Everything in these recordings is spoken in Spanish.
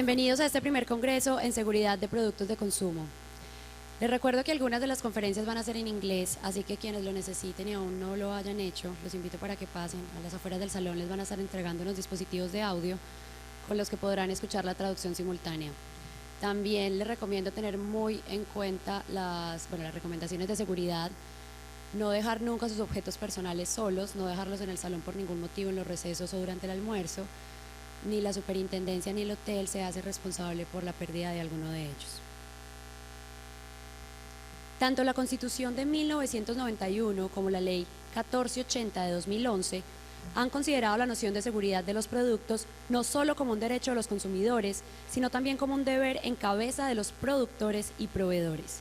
Bienvenidos a este primer congreso en seguridad de productos de consumo. Les recuerdo que algunas de las conferencias van a ser en inglés, así que quienes lo necesiten y aún no lo hayan hecho, los invito para que pasen. A las afueras del salón les van a estar entregando unos dispositivos de audio con los que podrán escuchar la traducción simultánea. También les recomiendo tener muy en cuenta las recomendaciones de seguridad, no dejar nunca sus objetos personales solos, no dejarlos en el salón por ningún motivo en los recesos o durante el almuerzo. Ni la superintendencia ni el hotel se hace responsable por la pérdida de alguno de ellos. Tanto la Constitución de 1991 como la Ley 1480 de 2011 han considerado la noción de seguridad de los productos no solo como un derecho de los consumidores, sino también como un deber en cabeza de los productores y proveedores.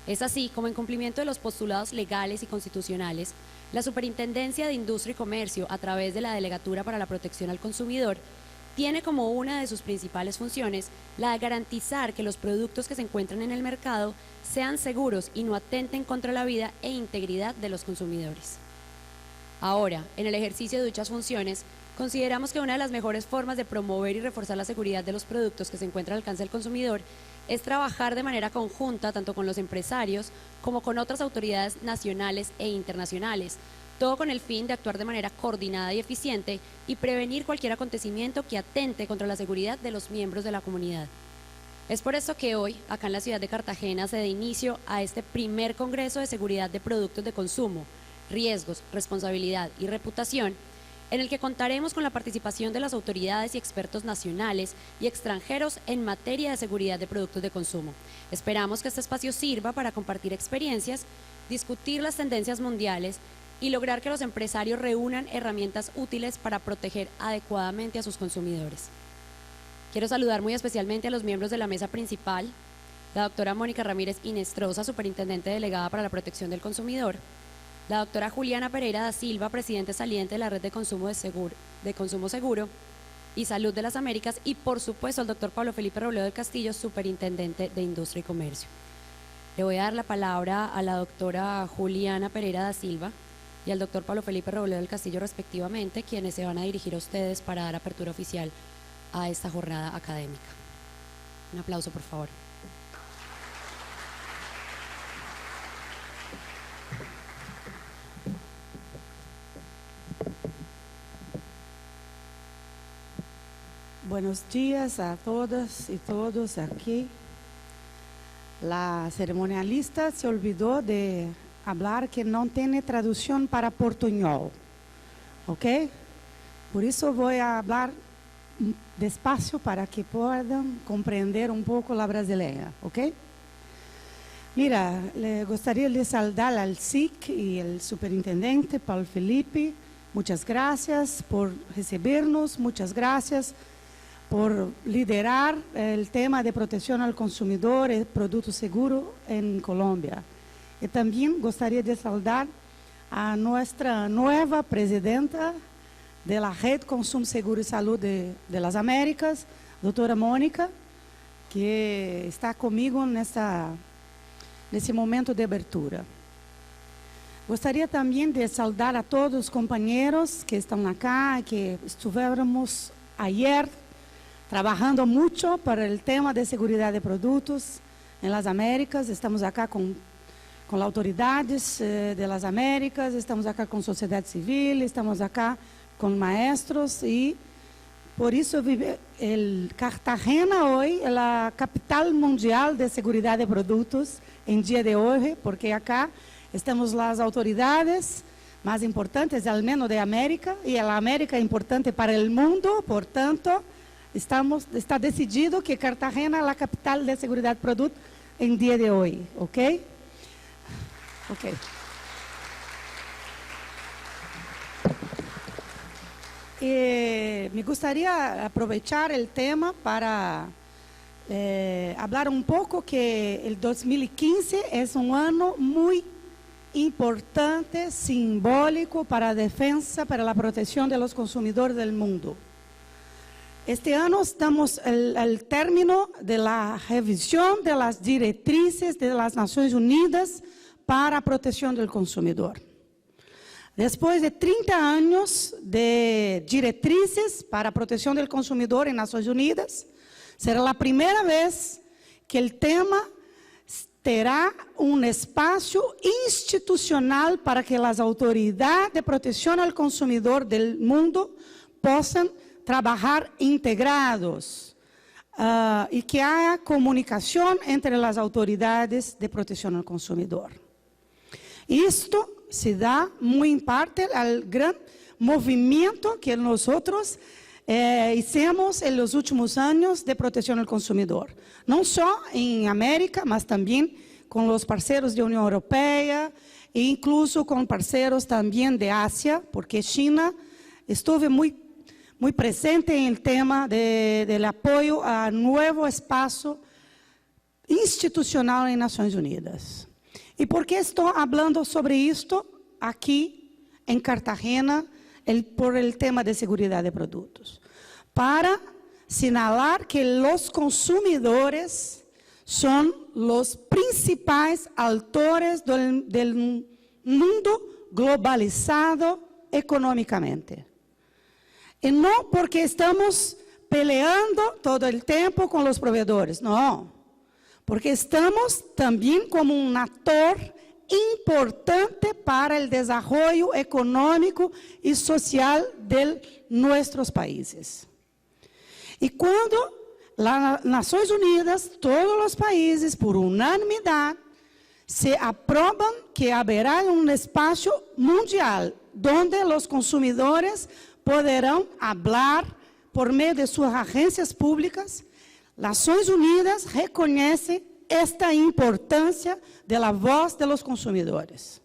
Es así como, en cumplimiento de los postulados legales y constitucionales, la Superintendencia de Industria y Comercio, a través de la Delegatura para la Protección al Consumidor, tiene como una de sus principales funciones la de garantizar que los productos que se encuentran en el mercado sean seguros y no atenten contra la vida e integridad de los consumidores. Ahora, en el ejercicio de dichas funciones, consideramos que una de las mejores formas de promover y reforzar la seguridad de los productos que se encuentran al alcance del consumidor es trabajar de manera conjunta tanto con los empresarios como con otras autoridades nacionales e internacionales, todo con el fin de actuar de manera coordinada y eficiente y prevenir cualquier acontecimiento que atente contra la seguridad de los miembros de la comunidad. Es por eso que hoy, acá en la ciudad de Cartagena, se da inicio a este primer Congreso de Seguridad de Productos de Consumo, Riesgos, Responsabilidad y Reputación, en el que contaremos con la participación de las autoridades y expertos nacionales y extranjeros en materia de seguridad de productos de consumo. Esperamos que este espacio sirva para compartir experiencias, discutir las tendencias mundiales y lograr que los empresarios reúnan herramientas útiles para proteger adecuadamente a sus consumidores. Quiero saludar muy especialmente a los miembros de la mesa principal, la doctora Mónica Ramírez Inestrosa, superintendente delegada para la protección del consumidor, la doctora Juliana Pereira da Silva, presidente saliente de la Red de Consumo Seguro y Salud de las Américas, y por supuesto al doctor Pablo Felipe Robledo del Castillo, superintendente de Industria y Comercio. Le voy a dar la palabra a la doctora Juliana Pereira da Silva y al doctor Pablo Felipe Robledo del Castillo respectivamente, quienes se van a dirigir a ustedes para dar apertura oficial a esta jornada académica. Un aplauso, por favor. Buenos días a todas y todos aquí. La cerimonialista se olvidó de hablar que no tiene traducción para portuñol, ¿ok? Por eso voy a hablar despacio para que puedan comprender un poco la brasileña, ¿ok? Mira, le gustaría de saludar al SIC y el superintendente Paulo Felipe. Muchas gracias por recibirnos, muchas gracias por liderar el tema de protección al consumidor y producto seguro en Colombia. Y también gustaría de saludar a nuestra nueva presidenta de la Red Consumo Seguro y Salud de las Américas, doctora Mónica, que está conmigo nesse momento de abertura. Gostaria também de saudar a todos os companheiros que estão acá, que estivemos ayer trabalhando muito para o tema de segurança de produtos em las Américas. Estamos acá com as autoridades de las Américas, estamos acá com a sociedade civil, estamos acá com maestros e por isso Cartagena hoje é a capital mundial de segurança de produtos em dia de hoje, porque acá estamos as autoridades mais importantes, ao menos de América, e a América é importante para o mundo, portanto, está decidido que Cartagena é a capital de segurança de produtos em dia de hoje, ok? Ok. Me gostaria aproveitar o tema para falar pouco que o 2015 é ano muito importante, simbólico para a defesa, para a proteção dos consumidores do mundo. Este ano estamos al término de la revisión de las directrices de las Naciones Unidas para a proteção do consumidor. Depois de 30 anos de diretrizes para a proteção do consumidor em Nações Unidas, Será la primera vez que el tema terá um espaço institucional para que as autoridades de proteção ao consumidor do mundo possam trabalhar integrados e que haja comunicação entre as autoridades de proteção ao consumidor. Isto se dá muito em parte ao grande movimento que nós hicimos en los últimos años de protección al consumidor. No solo en América, mas también con los parceros de Unión Europea e incluso con parceros también de Asia, porque China estuve muy presente en el tema del apoyo a nuevo espacio institucional en Naciones Unidas. ¿Y por qué estoy hablando sobre esto aquí en Cartagena? Por el tema de seguridad de productos, para señalar que los consumidores son los principales actores del mundo globalizado económicamente. Y no porque estamos peleando todo el tiempo con los proveedores, no, porque estamos también como un actor importante para el desarrollo económico y social de nuestros países. Y cuando las Naciones Unidas, todos los países, por unanimidad, se aprueban que habrá un espacio mundial donde los consumidores podrán hablar por medio de sus agencias públicas, las Naciones Unidas reconocen esta importância da voz dos consumidores.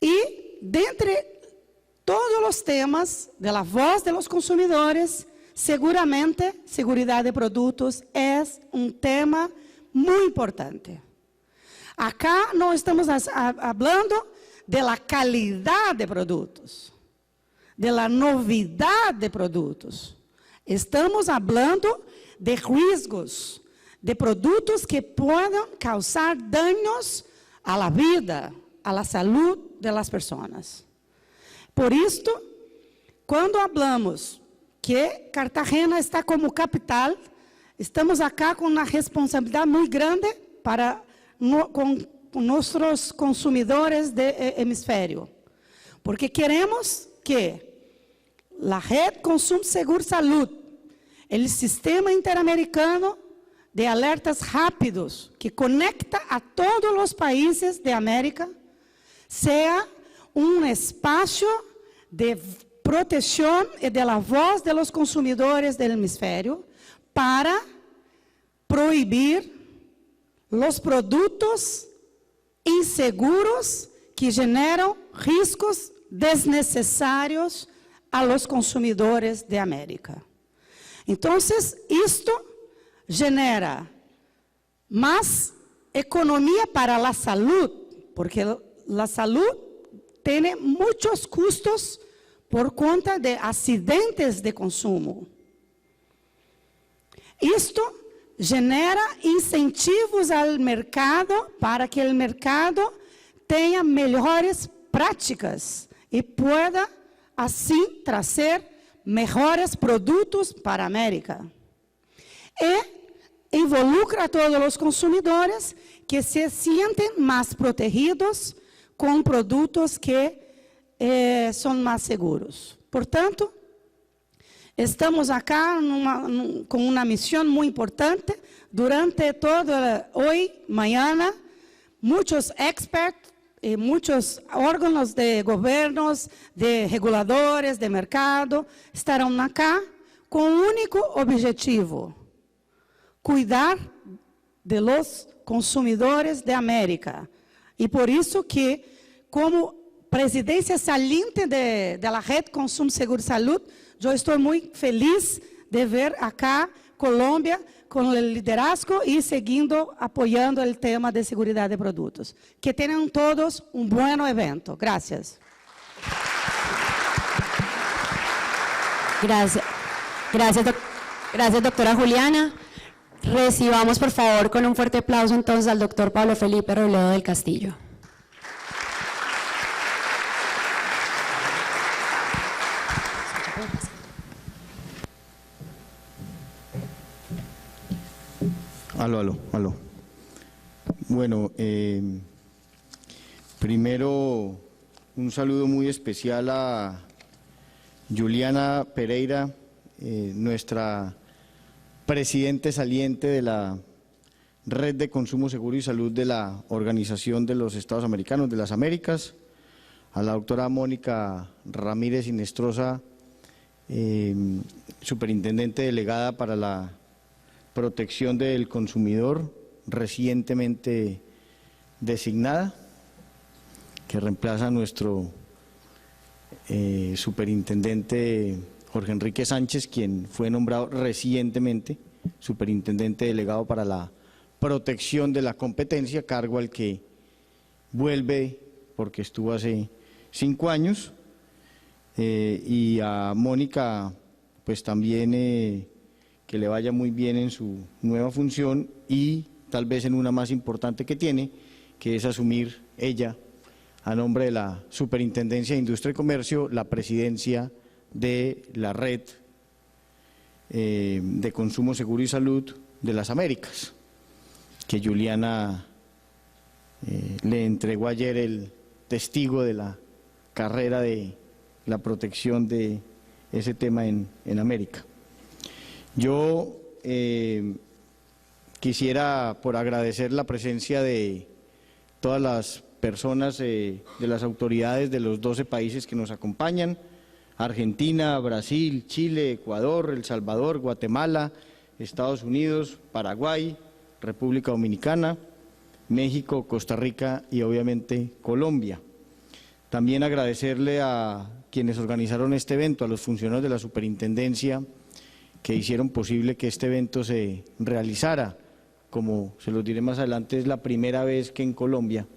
E, dentre todos os temas da voz dos consumidores, seguramente, seguridade de produtos é um tema muito importante. Acá não estamos falando da qualidade de produtos, da novidade de produtos. Estamos falando de riscos, de produtos que puedan causar daños a la vida, a la salud de las personas. Por esto, cuando hablamos que Cartagena está como capital, estamos acá con una responsabilidad muy grande con nuestros consumidores del hemisferio. Porque queremos que la Red Consumo Seguro Salud, el sistema interamericano de alertas rápidos que conecta a todos los países de América, sea un espacio de protección y de la voz de los consumidores del hemisferio para prohibir los productos inseguros que generan riscos desnecesarios a los consumidores de América. Entonces, esto genera más economía para la salud, porque la salud tiene muchos costos por cuenta de accidentes de consumo. Esto genera incentivos al mercado para que el mercado tenha mejores prácticas y pueda así trazer mejores productos para América. E involucra a todos os consumidores que se sentem mais protegidos com produtos que são mais seguros. Portanto, estamos acá com uma missão muito importante. Durante todo hoje, amanhã, muitos expertos e muitos órgãos de governos, de reguladores, de mercado, estarão acá com um único objetivo: cuidar de los consumidores de América. E por isso que, como presidência saliente de la Red Consumo Seguro Salud, eu estou muito feliz de ver acá Colômbia com o liderazgo e seguindo apoiando o tema de segurança de produtos. Que tenham todos um bom evento. Gracias. Gracias, doctora Juliana. Recibamos, por favor, con un fuerte aplauso entonces al doctor Pablo Felipe Robledo del Castillo. Aló. Bueno, primero un saludo muy especial a Juliana Pereira, nuestra presidente saliente de la Red de Consumo Seguro y Salud de la Organización de los Estados Americanos de las Américas, a la doctora Mónica Ramírez Inestrosa, superintendente delegada para la protección del consumidor, recientemente designada, que reemplaza a nuestro superintendente Jorge Enrique Sánchez, quien fue nombrado recientemente superintendente delegado para la protección de la competencia, cargo al que vuelve porque estuvo hace 5 años, y a Mónica, pues también que le vaya muy bien en su nueva función y tal vez en una más importante que tiene, que es asumir ella, a nombre de la Superintendencia de Industria y Comercio, la presidencia de la Red de Consumo Seguro y Salud de las Américas, que Juliana le entregó ayer el testigo de la carrera de la protección de ese tema en América. Yo quisiera, por agradecer la presencia de todas las personas, de las autoridades de los 12 países que nos acompañan, Argentina, Brasil, Chile, Ecuador, El Salvador, Guatemala, Estados Unidos, Paraguay, República Dominicana, México, Costa Rica y obviamente Colombia. También agradecerle a quienes organizaron este evento, a los funcionarios de la superintendencia que hicieron posible que este evento se realizara. Como se los diré más adelante, es la primera vez que en Colombia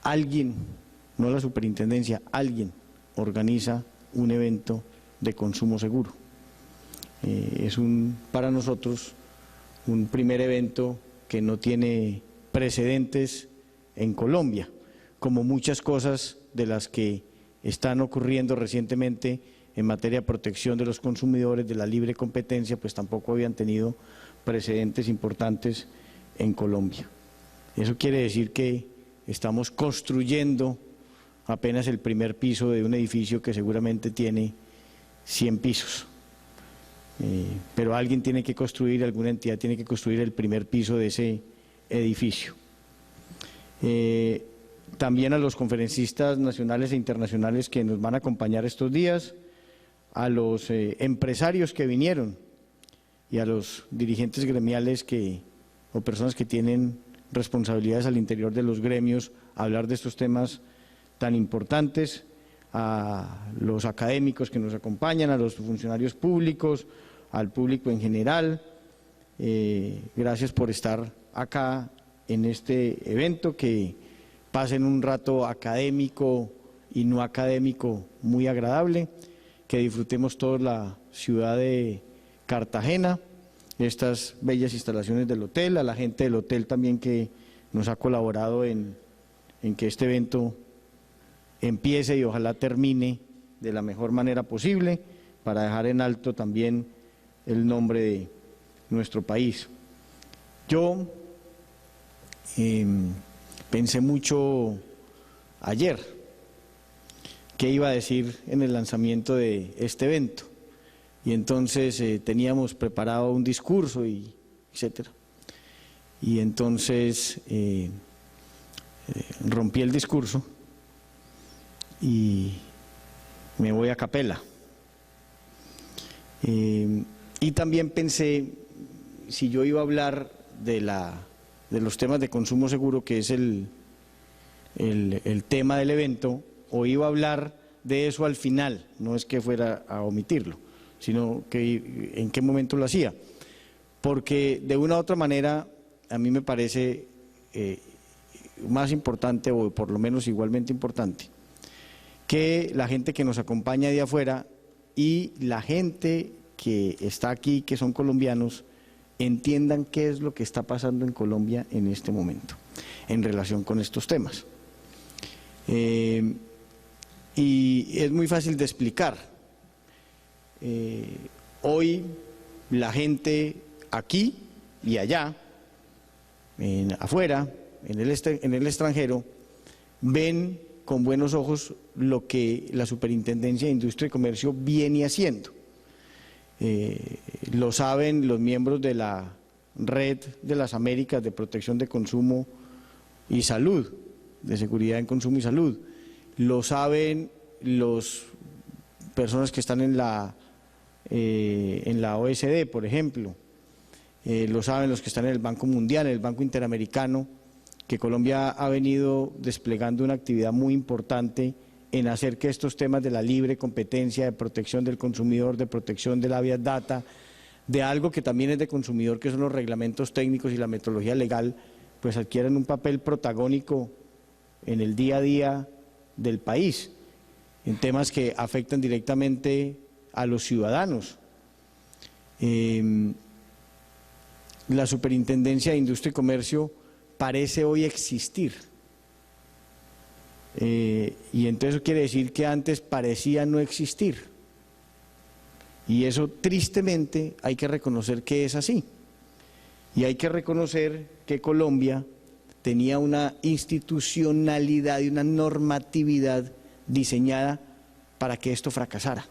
alguien, no la superintendencia, alguien organiza un evento de consumo seguro. Es para nosotros un primer evento que no tiene precedentes en Colombia, como muchas cosas de las que están ocurriendo recientemente en materia de protección de los consumidores, de la libre competencia, pues tampoco habían tenido precedentes importantes en Colombia. Eso quiere decir que estamos construyendo apenas el primer piso de un edificio que seguramente tiene 100 pisos. Pero alguien tiene que construir, alguna entidad tiene que construir el primer piso de ese edificio. También a los conferencistas nacionales e internacionales que nos van a acompañar estos días, a los empresarios que vinieron y a los dirigentes gremiales o personas que tienen responsabilidades al interior de los gremios a hablar de estos temas tan importantes, a los académicos que nos acompañan, a los funcionarios públicos, al público en general. Gracias por estar acá en este evento, que pasen un rato académico y no académico muy agradable, que disfrutemos toda la ciudad de Cartagena, estas bellas instalaciones del hotel, a la gente del hotel también que nos ha colaborado en que este evento empiece y ojalá termine de la mejor manera posible, para dejar en alto también el nombre de nuestro país. Yo pensé mucho ayer qué iba a decir en el lanzamiento de este evento, y entonces teníamos preparado un discurso y etcétera, y entonces rompí el discurso y me voy a capela. Y también pensé, si yo iba a hablar de los temas de consumo seguro, que es el tema del evento, o iba a hablar de eso al final, no es que fuera a omitirlo, sino que en qué momento lo hacía, porque de una u otra manera a mí me parece más importante, o por lo menos igualmente importante, que la gente que nos acompaña de afuera y la gente que está aquí, que son colombianos, entiendan qué es lo que está pasando en Colombia en este momento en relación con estos temas. Y es muy fácil de explicar. Hoy la gente aquí y allá afuera, en el extranjero, ven con buenos ojos lo que la Superintendencia de Industria y Comercio viene haciendo. Lo saben los miembros de la Red de las Américas de Protección de Consumo y Salud, de Seguridad en Consumo y Salud. Lo saben las personas que están en la OECD, por ejemplo. Lo saben los que están en el Banco Mundial, en el Banco Interamericano, que Colombia ha venido desplegando una actividad muy importante en hacer que estos temas de la libre competencia, de protección del consumidor, de protección de la Big Data, de algo que también es de consumidor, que son los reglamentos técnicos y la metodología legal, pues adquieran un papel protagónico en el día a día del país, en temas que afectan directamente a los ciudadanos. La Superintendencia de Industria y Comercio parece hoy existir. Y entonces eso quiere decir que antes parecía no existir. Y eso tristemente hay que reconocer que es así. Y hay que reconocer que Colombia tenía una institucionalidad y una normatividad diseñada para que esto fracasara.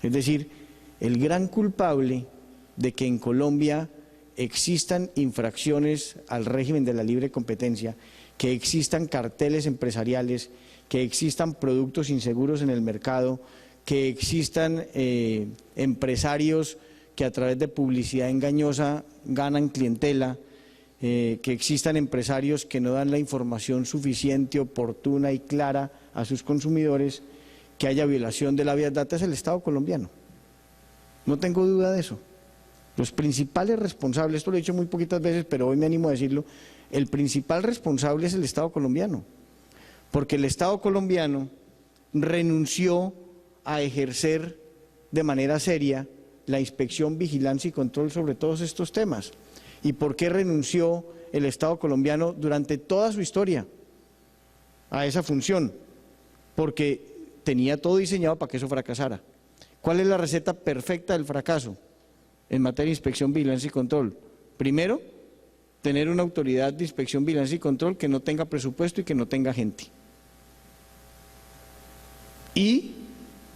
Es decir, el gran culpable de que en Colombia existan infracciones al régimen de la libre competencia, que existan carteles empresariales, que existan productos inseguros en el mercado, que existan empresarios que a través de publicidad engañosa ganan clientela, que existan empresarios que no dan la información suficiente, oportuna y clara a sus consumidores, que haya violación de la Big Data, es el Estado colombiano. No tengo duda de eso. Los principales responsables, esto lo he dicho muy poquitas veces, pero hoy me animo a decirlo, el principal responsable es el Estado colombiano, porque el Estado colombiano renunció a ejercer de manera seria la inspección, vigilancia y control sobre todos estos temas. ¿Y por qué renunció el Estado colombiano durante toda su historia a esa función? Porque tenía todo diseñado para que eso fracasara. ¿Cuál es la receta perfecta del fracaso en materia de inspección, vigilancia y control? Primero, tener una autoridad de inspección, vigilancia y control que no tenga presupuesto y que no tenga gente. Y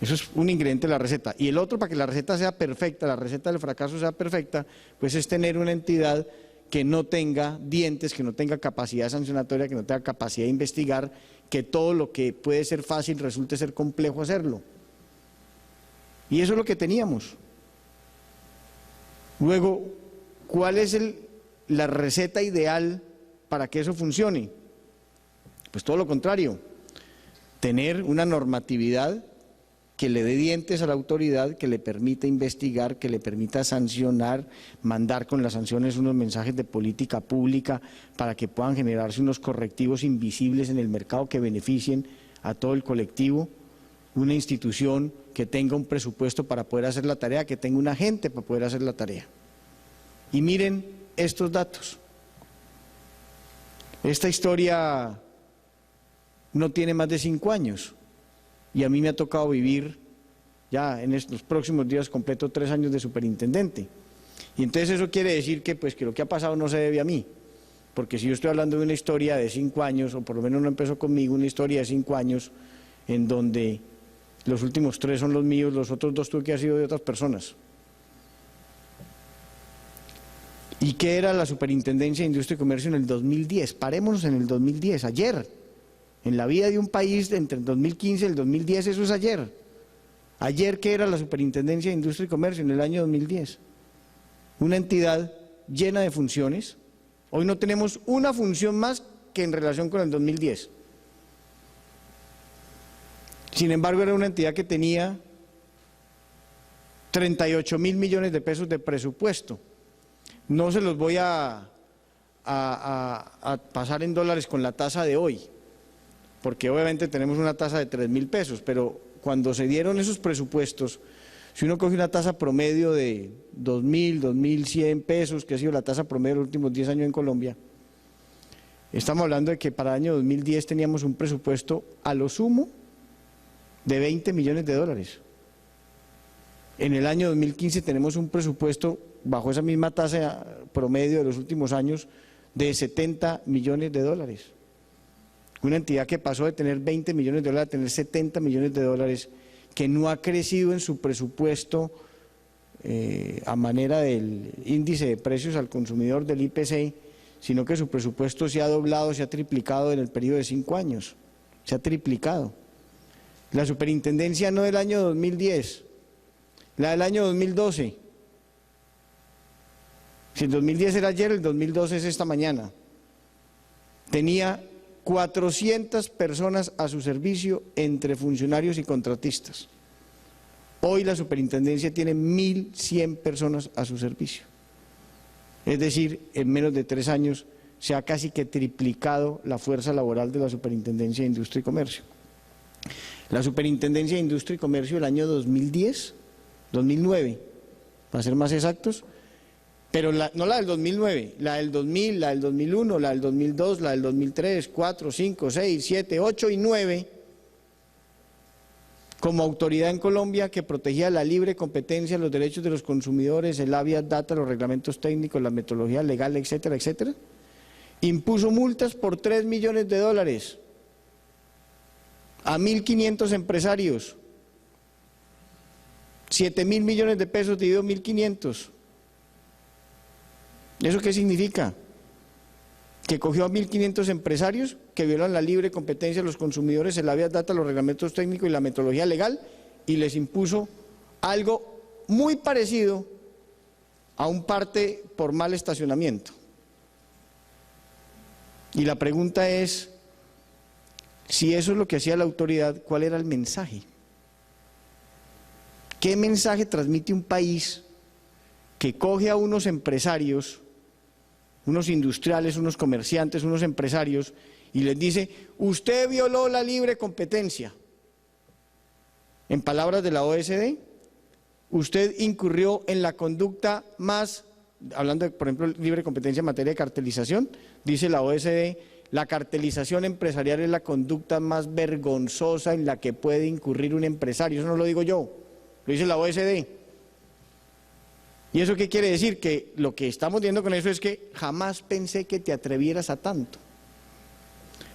eso es un ingrediente de la receta. Y el otro, para que la receta sea perfecta, la receta del fracaso sea perfecta, pues es tener una entidad que no tenga dientes, que no tenga capacidad sancionatoria, que no tenga capacidad de investigar, que todo lo que puede ser fácil resulte ser complejo hacerlo. Y eso es lo que teníamos. Luego, ¿cuál es la receta ideal para que eso funcione? Pues todo lo contrario, tener una normatividad que le dé dientes a la autoridad, que le permita investigar, que le permita sancionar, mandar con las sanciones unos mensajes de política pública para que puedan generarse unos correctivos invisibles en el mercado que beneficien a todo el colectivo, una institución que tenga un presupuesto para poder hacer la tarea, que tenga una gente para poder hacer la tarea. Y miren estos datos. Esta historia no tiene más de 5 años. Y a mí me ha tocado vivir, ya en estos próximos días completo 3 años de superintendente. Y entonces eso quiere decir que, pues, que lo que ha pasado no se debe a mí. Porque si yo estoy hablando de una historia de 5 años, o por lo menos no empezó conmigo, una historia de 5 años, en donde los últimos 3 son los míos, los otros 2 tuve que haber sido de otras personas. ¿Y qué era la Superintendencia de Industria y Comercio en el 2010? Parémonos en el 2010, ayer. En la vida de un país, entre el 2015 y el 2010, eso es ayer. Ayer, ¿qué era la Superintendencia de Industria y Comercio en el año 2010? Una entidad llena de funciones. Hoy no tenemos una función más que en relación con el 2010. Sin embargo, era una entidad que tenía 38.000 millones de pesos de presupuesto. No se los voy a pasar en dólares con la tasa de hoy, porque obviamente tenemos una tasa de 3.000 pesos, pero cuando se dieron esos presupuestos, si uno coge una tasa promedio de 2.000, 2.100 pesos, que ha sido la tasa promedio de los últimos 10 años en Colombia, estamos hablando de que para el año 2010 teníamos un presupuesto a lo sumo de 20 millones de dólares. En el año 2015 tenemos un presupuesto bajo esa misma tasa promedio de los últimos años de 70 millones de dólares. Una entidad que pasó de tener 20 millones de dólares a tener 70 millones de dólares, que no ha crecido en su presupuesto a manera del índice de precios al consumidor del IPC, sino que su presupuesto se ha doblado, se ha triplicado en el periodo de 5 años, se ha triplicado. La superintendencia no del año 2010, la del año 2012. Si el 2010 era ayer, el 2012 es esta mañana. Tenía 400 personas a su servicio entre funcionarios y contratistas. Hoy la superintendencia tiene 1.100 personas a su servicio. Es decir, en menos de 3 años se ha casi que triplicado la fuerza laboral de la Superintendencia de Industria y Comercio. La Superintendencia de Industria y Comercio del año 2010, 2009, para ser más exactos, pero no la del 2009, la del 2000, la del 2001, la del 2002, la del 2003, 4, 5, 6, 7, 8 y 9, como autoridad en Colombia que protegía la libre competencia, los derechos de los consumidores, el habeas data, los reglamentos técnicos, la metodología legal, etcétera, etcétera, impuso multas por 3 millones de dólares a 1.500 empresarios, 7.000 millones de pesos dividido 1.500. ¿Eso qué significa? Que cogió a 1.500 empresarios que violan la libre competencia de los consumidores, el habeas data, los reglamentos técnicos y la metodología legal, y les impuso algo muy parecido a un parte por mal estacionamiento. Y la pregunta es, si eso es lo que hacía la autoridad, ¿cuál era el mensaje? ¿Qué mensaje transmite un país que coge a unos empresarios, unos industriales, unos comerciantes, unos empresarios, y les dice, usted violó la libre competencia? En palabras de la OSD, usted incurrió en la conducta más, hablando de, por ejemplo, libre competencia en materia de cartelización, dice la OSD, la cartelización empresarial es la conducta más vergonzosa en la que puede incurrir un empresario. Eso no lo digo yo, lo dice la OSD. ¿Y eso qué quiere decir? Que lo que estamos viendo con eso es que jamás pensé que te atrevieras a tanto.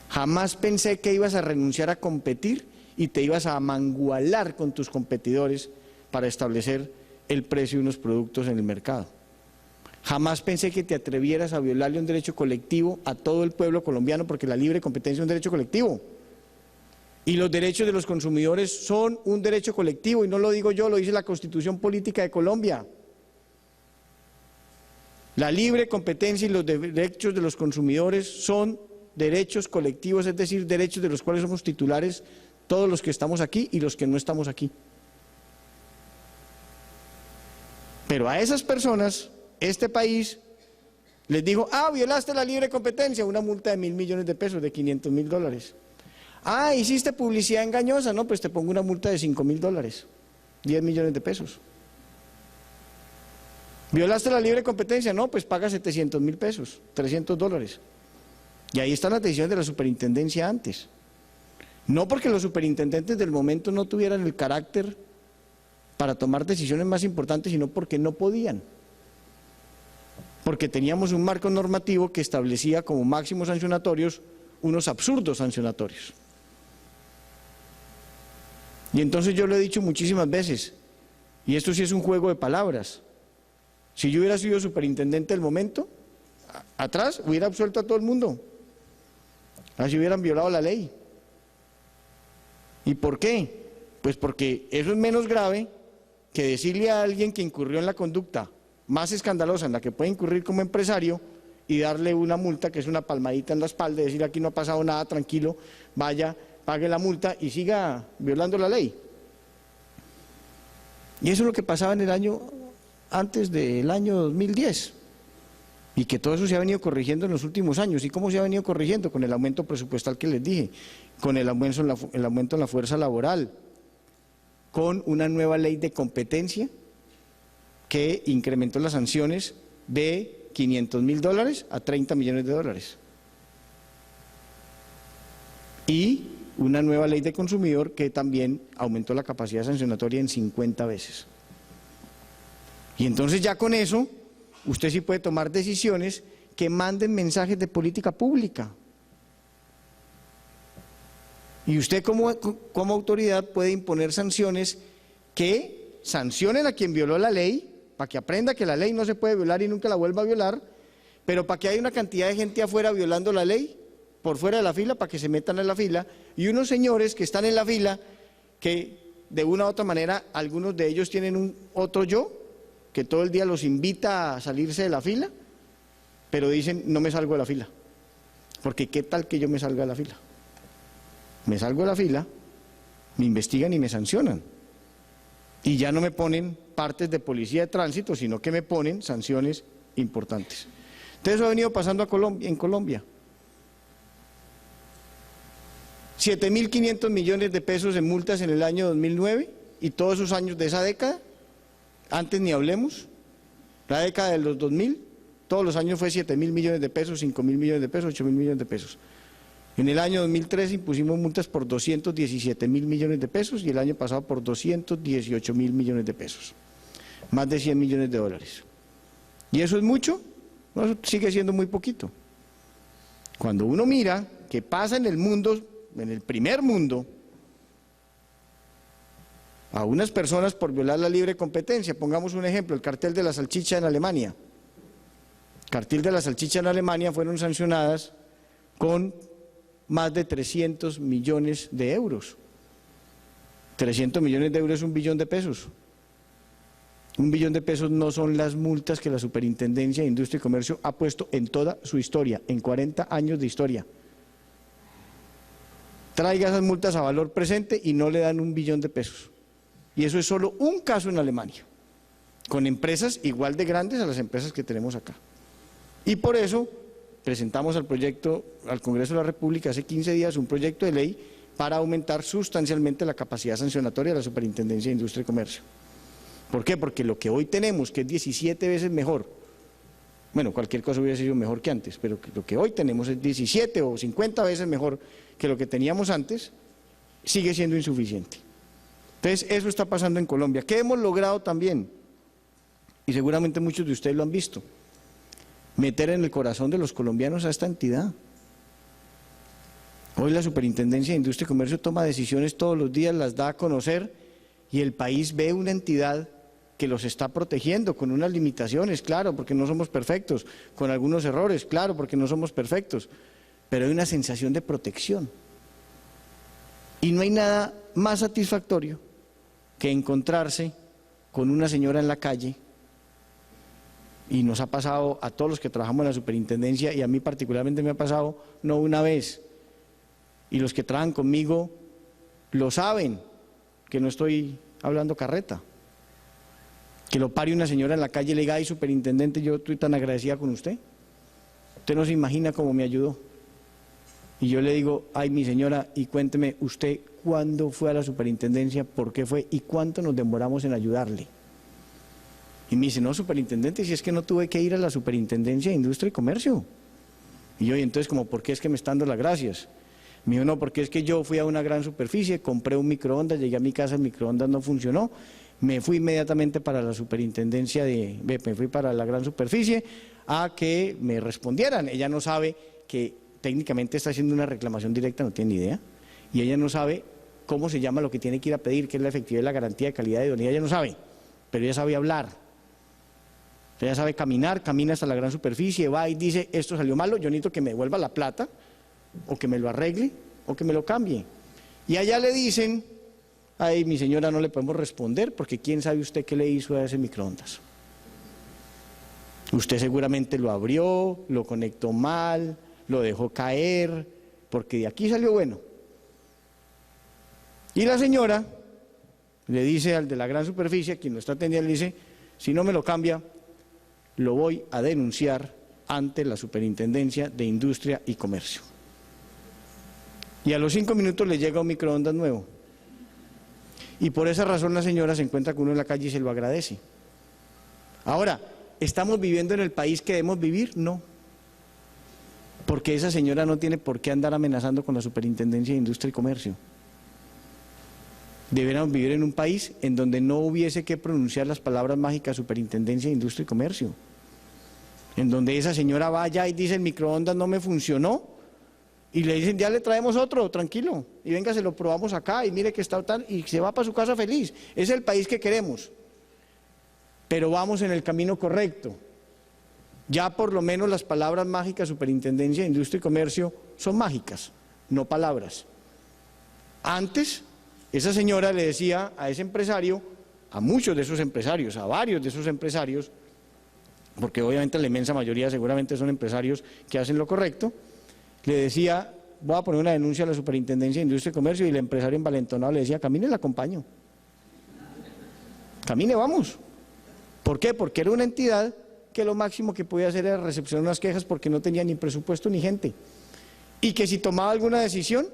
Jamás pensé que ibas a renunciar a competir y te ibas a mangualar con tus competidores para establecer el precio de unos productos en el mercado. Jamás pensé que te atrevieras a violarle un derecho colectivo a todo el pueblo colombiano, porque la libre competencia es un derecho colectivo. Y los derechos de los consumidores son un derecho colectivo, y no lo digo yo, lo dice la Constitución Política de Colombia. La libre competencia y los derechos de los consumidores son derechos colectivos, es decir, derechos de los cuales somos titulares todos los que estamos aquí y los que no estamos aquí. Pero a esas personas, este país les dijo, violaste la libre competencia, una multa de 1.000 millones de pesos, de 500.000 dólares. Hiciste publicidad engañosa, no, pues te pongo una multa de 5.000 dólares, 10 millones de pesos. ¿Violaste la libre competencia? No, pues paga 700.000 pesos, 300 dólares. Y ahí están las decisiones de la superintendencia antes. No porque los superintendentes del momento no tuvieran el carácter para tomar decisiones más importantes, sino porque no podían. Porque teníamos un marco normativo que establecía como máximos sancionatorios unos absurdos sancionatorios. Y entonces yo lo he dicho muchísimas veces, y esto sí es un juego de palabras. Si yo hubiera sido superintendente del momento, atrás hubiera absuelto a todo el mundo. Así hubieran violado la ley. ¿Y por qué? Pues porque eso es menos grave que decirle a alguien que incurrió en la conducta más escandalosa en la que puede incurrir como empresario y darle una multa, que es una palmadita en la espalda, y decir aquí no ha pasado nada, tranquilo, vaya, pague la multa y siga violando la ley. Y eso es lo que pasaba en el año, antes del año 2010, y que todo eso se ha venido corrigiendo en los últimos años. ¿Y cómo se ha venido corrigiendo? Con el aumento presupuestal que les dije, con el aumento en la fuerza laboral, con una nueva ley de competencia que incrementó las sanciones de 500.000 dólares a 30 millones de dólares. Y una nueva ley de consumidor que también aumentó la capacidad sancionatoria en 50 veces. Y entonces ya con eso, usted sí puede tomar decisiones que manden mensajes de política pública. Y usted como autoridad puede imponer sanciones que sancionen a quien violó la ley, para que aprenda que la ley no se puede violar y nunca la vuelva a violar, pero para que haya una cantidad de gente afuera violando la ley, por fuera de la fila, para que se metan en la fila, y unos señores que están en la fila, que de una u otra manera, algunos de ellos tienen un otro yo, que todo el día los invita a salirse de la fila, pero dicen, no me salgo de la fila, porque ¿qué tal que yo me salga de la fila? Me salgo de la fila, me investigan y me sancionan, y ya no me ponen partes de policía de tránsito, sino que me ponen sanciones importantes. Entonces eso ha venido pasando en Colombia. 7.500 millones de pesos en multas en el año 2009 y todos esos años de esa década, antes ni hablemos, la década de los 2000, todos los años fue 7.000 millones de pesos, 5.000 millones de pesos, 8.000 millones de pesos. En el año 2003 impusimos multas por 217.000 millones de pesos y el año pasado por 218.000 millones de pesos, más de 100 millones de dólares. ¿Y eso es mucho? No, eso sigue siendo muy poquito. Cuando uno mira qué pasa en el mundo, en el primer mundo, a unas personas por violar la libre competencia, pongamos un ejemplo, el cartel de la salchicha en Alemania. El cartel de la salchicha en Alemania fueron sancionadas con más de 300 millones de euros. 300 millones de euros es 1 billón de pesos. 1 billón de pesos no son las multas que la Superintendencia de Industria y Comercio ha puesto en toda su historia, en 40 años de historia. Traiga esas multas a valor presente y no le dan 1 billón de pesos. Y eso es solo un caso en Alemania, con empresas igual de grandes a las empresas que tenemos acá. Y por eso presentamos al Congreso de la República hace 15 días un proyecto de ley para aumentar sustancialmente la capacidad sancionatoria de la Superintendencia de Industria y Comercio. ¿Por qué? Porque lo que hoy tenemos, que es 17 veces mejor, bueno, cualquier cosa hubiera sido mejor que antes, pero lo que hoy tenemos es 17 o 50 veces mejor que lo que teníamos antes, sigue siendo insuficiente. Entonces, eso está pasando en Colombia. ¿Qué hemos logrado también? Y seguramente muchos de ustedes lo han visto. Meter en el corazón de los colombianos a esta entidad. Hoy la Superintendencia de Industria y Comercio toma decisiones todos los días, las da a conocer y el país ve una entidad que los está protegiendo con unas limitaciones, claro, porque no somos perfectos, con algunos errores, claro, porque no somos perfectos, pero hay una sensación de protección. Y no hay nada más satisfactorio que encontrarse con una señora en la calle. Y nos ha pasado a todos los que trabajamos en la superintendencia, y a mí particularmente me ha pasado no una vez, y los que trabajan conmigo lo saben, que no estoy hablando carreta, que lo pare una señora en la calle y le diga, ay superintendente, yo estoy tan agradecida con usted no se imagina cómo me ayudó. Y yo le digo, ay mi señora, y cuénteme usted cuándo fue a la superintendencia, por qué fue y cuánto nos demoramos en ayudarle. Y me dice, no, superintendente, si es que no tuve que ir a la Superintendencia de Industria y Comercio. Y yo, y entonces, como, ¿por qué es que me están dando las gracias? Me dijo, no, porque es que yo fui a una gran superficie, compré un microondas, llegué a mi casa, el microondas no funcionó, me fui inmediatamente para la superintendencia me fui para la gran superficie a que me respondieran. Ella no sabe que técnicamente está haciendo una reclamación directa, no tiene ni idea, y ella no sabe cómo se llama lo que tiene que ir a pedir, que es la efectividad y la garantía de calidad de idoneidad, ella no sabe, pero ella sabe hablar. Ella sabe caminar, camina hasta la gran superficie, va y dice, esto salió malo, yo necesito que me devuelva la plata, o que me lo arregle, o que me lo cambie. Y allá le dicen, ay, mi señora, no le podemos responder, porque quién sabe usted qué le hizo a ese microondas. Usted seguramente lo abrió, lo conectó mal, lo dejó caer, porque de aquí salió bueno. Y la señora le dice al de la gran superficie, quien lo está atendiendo, le dice, si no me lo cambia, lo voy a denunciar ante la Superintendencia de Industria y Comercio. Y a los 5 minutos le llega un microondas nuevo. Y por esa razón la señora se encuentra con uno en la calle y se lo agradece. Ahora, ¿estamos viviendo en el país que debemos vivir? No. Porque esa señora no tiene por qué andar amenazando con la Superintendencia de Industria y Comercio. Deberíamos vivir en un país en donde no hubiese que pronunciar las palabras mágicas Superintendencia de Industria y Comercio. en donde esa señora vaya y dice el microondas no me funcionó, y le dicen ya le traemos otro, tranquilo, y venga se lo probamos acá y mire que está tal, y se va para su casa feliz. Es el país que queremos, pero vamos en el camino correcto. Ya por lo menos las palabras mágicas Superintendencia de Industria y Comercio son mágicas, no palabras. Antes, esa señora le decía a ese empresario, a muchos de esos empresarios, a varios de esos empresarios, porque obviamente la inmensa mayoría seguramente son empresarios que hacen lo correcto, le decía, voy a poner una denuncia a la Superintendencia de Industria y Comercio, y el empresario envalentonado le decía, camine, la acompaño. Camine, vamos. ¿Por qué? Porque era una entidad que lo máximo que podía hacer era recepcionar unas quejas porque no tenía ni presupuesto ni gente. Y que si tomaba alguna decisión,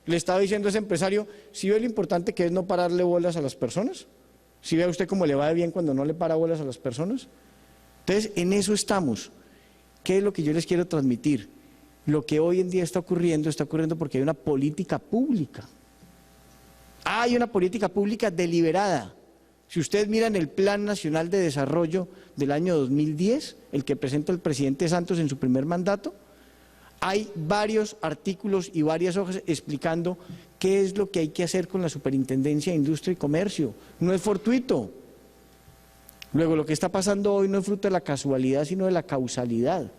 le estaba diciendo a ese empresario, ¿sí ve lo importante que es no pararle bolas a las personas? ¿Sí ve a usted cómo le va de bien cuando no le para bolas a las personas? Entonces, en eso estamos. ¿Qué es lo que yo les quiero transmitir? Lo que hoy en día está ocurriendo porque hay una política pública. Hay una política pública deliberada. Si ustedes miran el Plan Nacional de Desarrollo del año 2010, el que presenta el presidente Santos en su primer mandato, hay varios artículos y varias hojas explicando qué es lo que hay que hacer con la Superintendencia de Industria y Comercio. No es fortuito. Luego, lo que está pasando hoy no es fruto de la casualidad, sino de la causalidad.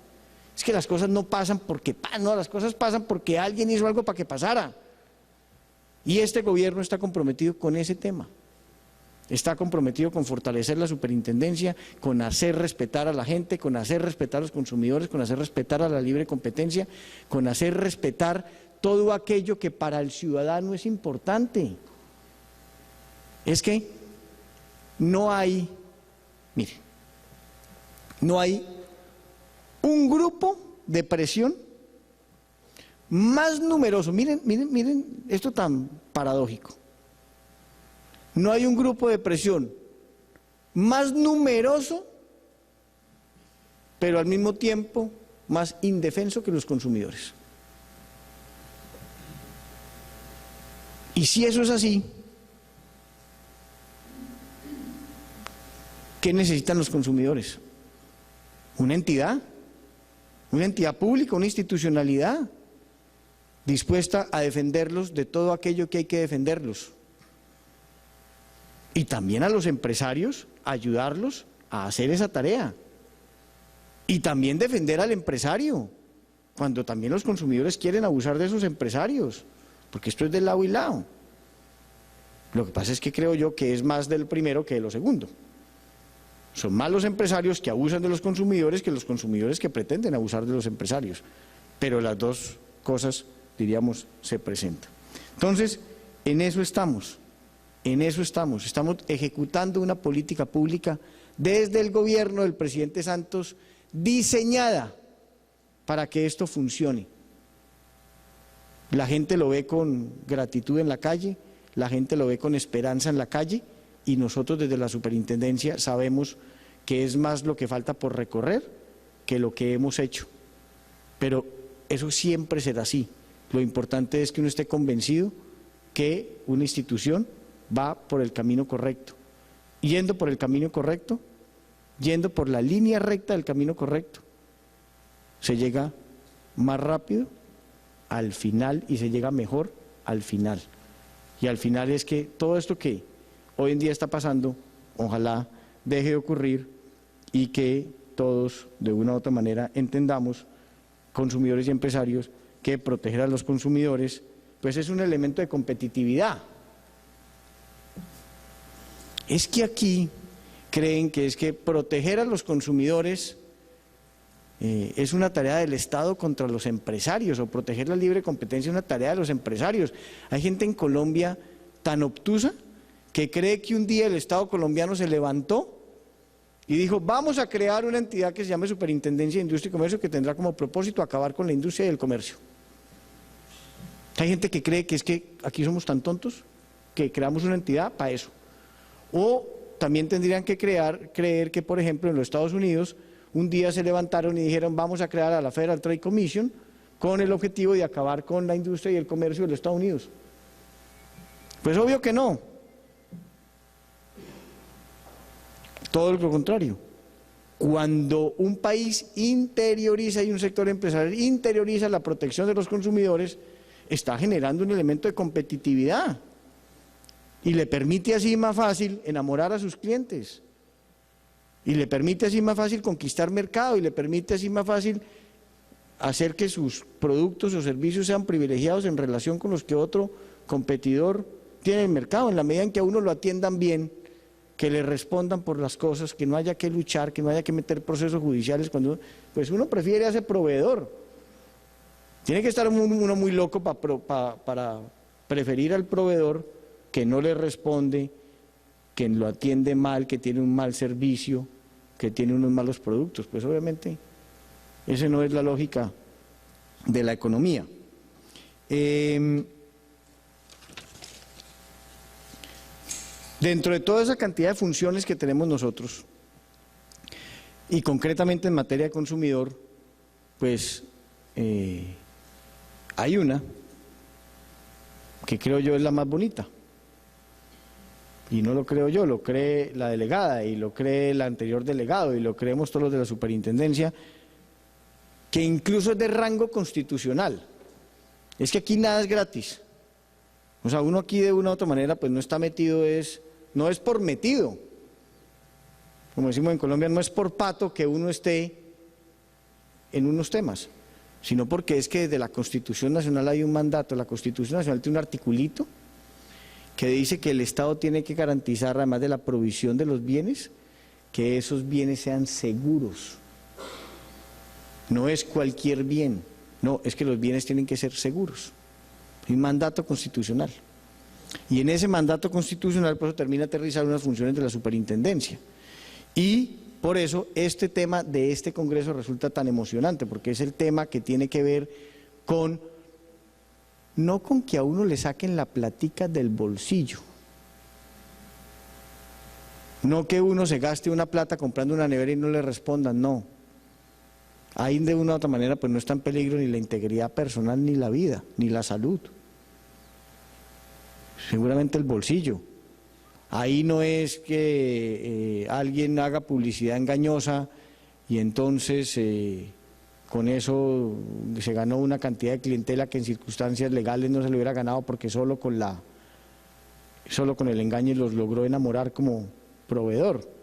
Es que las cosas no pasan porque no, las cosas pasan porque alguien hizo algo para que pasara. Y este gobierno está comprometido con ese tema. Está comprometido con fortalecer la superintendencia, con hacer respetar a la gente, con hacer respetar a los consumidores, con hacer respetar a la libre competencia, con hacer respetar todo aquello que para el ciudadano es importante. Es que no hay, mire, no hay un grupo de presión más numeroso, miren esto tan paradójico. No hay un grupo de presión más numeroso, pero al mismo tiempo más indefenso que los consumidores. Y si eso es así, ¿qué necesitan los consumidores? Una entidad pública, una institucionalidad dispuesta a defenderlos de todo aquello que hay que defenderlos. Y también a los empresarios, ayudarlos a hacer esa tarea. Y también defender al empresario, cuando también los consumidores quieren abusar de esos empresarios, porque esto es de lado y lado. Lo que pasa es que creo yo que es más del primero que de lo segundo. Son más los empresarios que abusan de los consumidores que los consumidores que pretenden abusar de los empresarios. Pero las dos cosas, diríamos, se presentan. Entonces, en eso estamos. Estamos ejecutando una política pública desde el gobierno del presidente Santos diseñada para que esto funcione. La gente lo ve con gratitud en la calle, la gente lo ve con esperanza en la calle, y nosotros desde la superintendencia sabemos que es más lo que falta por recorrer que lo que hemos hecho. Pero eso siempre será así. Lo importante es que uno esté convencido que una institución va por el camino correcto. Yendo por el camino correcto, yendo por la línea recta del camino correcto, se llega más rápido al final y se llega mejor al final. Y al final es que todo esto que hoy en día está pasando, ojalá deje de ocurrir y que todos de una u otra manera entendamos, consumidores y empresarios, que proteger a los consumidores pues es un elemento de competitividad. Es que aquí creen que es que proteger a los consumidores es una tarea del Estado contra los empresarios, o proteger la libre competencia es una tarea de los empresarios. Hay gente en Colombia tan obtusa que cree que un día el Estado colombiano se levantó y dijo, vamos a crear una entidad que se llame Superintendencia de Industria y Comercio, que tendrá como propósito acabar con la industria y el comercio. Hay gente que cree que es que aquí somos tan tontos que creamos una entidad para eso. O también tendrían que creer que, por ejemplo, en los Estados Unidos, un día se levantaron y dijeron, vamos a crear a la Federal Trade Commission con el objetivo de acabar con la industria y el comercio de los Estados Unidos. Pues obvio que no. Todo lo contrario. Cuando un país interioriza y un sector empresarial interioriza la protección de los consumidores, está generando un elemento de competitividad y le permite así más fácil enamorar a sus clientes, y le permite así más fácil conquistar mercado, y le permite así más fácil hacer que sus productos o servicios sean privilegiados en relación con los que otro competidor tiene en el mercado, en la medida en que a uno lo atiendan bien, que le respondan por las cosas, que no haya que luchar, que no haya que meter procesos judiciales, cuando pues uno prefiere a ese proveedor. Tiene que estar uno muy loco para preferir al proveedor que no le responde, que lo atiende mal, que tiene un mal servicio, que tiene unos malos productos. Pues obviamente esa no es la lógica de la economía. Dentro de toda esa cantidad de funciones que tenemos nosotros, y concretamente en materia de consumidor, pues hay una que creo yo es la más bonita, y no lo creo yo, lo cree la delegada, y lo cree el anterior delegado, y lo creemos todos los de la superintendencia, que incluso es de rango constitucional. Es que aquí nada es gratis. O sea, uno aquí de una u otra manera pues no está metido, no es por metido, como decimos en Colombia, no es por pato que uno esté en unos temas, sino porque es que desde la Constitución Nacional hay un mandato. La Constitución Nacional tiene un articulito que dice que el Estado tiene que garantizar, además de la provisión de los bienes, que esos bienes sean seguros. No es cualquier bien, no, es que los bienes tienen que ser seguros. Hay un mandato constitucional. Y en ese mandato constitucional, por eso termina aterrizar unas funciones de la superintendencia. Y por eso este tema de este Congreso resulta tan emocionante, porque es el tema que tiene que ver con, no con que a uno le saquen la platica del bolsillo, no que uno se gaste una plata comprando una nevera y no le respondan, no. Ahí de una u otra manera pues no está en peligro ni la integridad personal, ni la vida, ni la salud. Seguramente el bolsillo. Ahí no es que alguien haga publicidad engañosa y entonces con eso se ganó una cantidad de clientela que en circunstancias legales no se le hubiera ganado, porque solo con el engaño los logró enamorar como proveedor.